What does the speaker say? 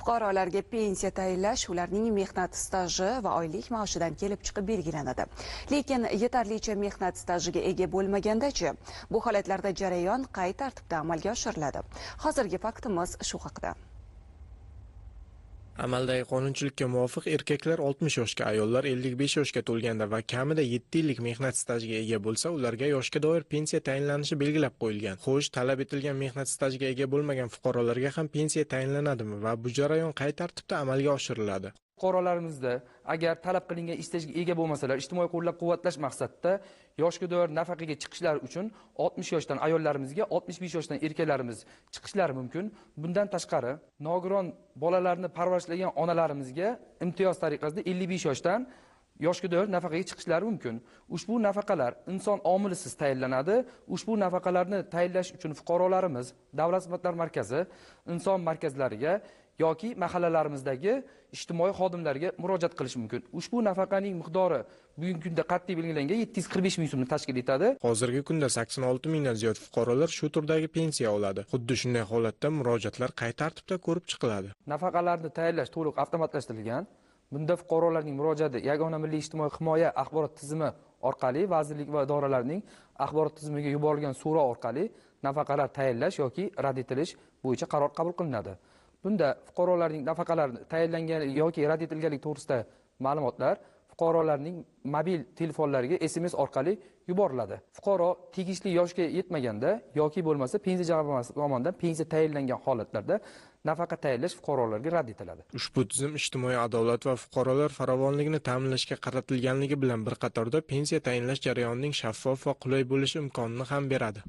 Fuqarolarga pensiya tayinlash ularning mehnat staji va oylik maoshidan kelib chiqib belgilanadi. Lekin yetarlicha mehnat stajiga ega bo'lmaganda-chi, bu holatlarda jarayon qay tartibda amalga oshiriladi? Hozirgi faktimiz shu haqida. Amaldagi qonunchilikka muvofiq erkaklar 60 yoshga, ayollar 55 yoshga to'lganda va kamida 7 yillik mehnat stajiga ega bo'lsa, ularga yoshga doir pensiya tayinlanishi belgilab qo'yilgan. Xo'sh, talab etilgan mehnat stajiga ega bo'lmagan fuqarolarga ham pensiya tayinlanadimi va bu jarayon qay tartibda amalga oshiriladi? Fuqarolarimizda agar talab qilingan istajiga ega bo'lmasalar, ijtimoiy qo'llab-quvvatlash maqsadida yoshga doir nafaqaga chiqishlari uchun 60 yoshdan ayollarimizga, 65 yoshdan erkaklarimiz chiqishlari mumkin. Bundan tashqari, nogiron bolalarni parvarishlagan onalarimizga imtiyoz tariqasida 55 yoshdan yoshga doir nafaqaga chiqishlari mumkin. Ushbu nafaqalar inson omilisiz tayinlanadi. Ushbu nafaqalarni tayinlash uchun fuqarolarimiz Davlat xizmatlari markazi, inson markazlariga yoki mahallalarimizdagi ijtimoiy xodimlarga murojaat qilish mumkin. Ushbu nafaqaning miqdori bugungi kunda qat'iy belgilangan 745 ming so'mni tashkil etadi. Hozirgi kunda 86 mingdan ziyod fuqarolar shu turdagi pensiya oladi. Xuddi shunday holatda murojaatlar qay tartibda ko'rib chiqiladi? Nafaqalarni tayinlash to'liq avtomatlashtirilgan. Bunda fuqarolarning murojaati Yagona milliy ijtimoiy himoya axborot tizimi orqali vazirlik va idoralarning axborot tizimiga yuborilgan so'rov orqali nafaqalar tayinlash yoki rad etilish bo'yicha qaror qabul qilinadi. Bunda fuqarolarning nafaqalari tayinlangani yoki rad etilganligi to'g'risida ma'lumotlar fuqarolarning mobil telefonlariga SMS orqali yuboriladi. Fuqaro tegishli yoshga yetmaganda yoki bo'lmasa pensiya jamg'armasi tomonidan pensiya tayinlangan holatlarda nafaqa tayinlash fuqarolarga rad etiladi. Ushbu tizim ijtimoiy adolat va fuqarolar farovonligini ta'minlashga qaratilganligi bilan bir qatorda pensiya tayinlash jarayonining shaffof va qulay bo'lishi imkonini ham beradi.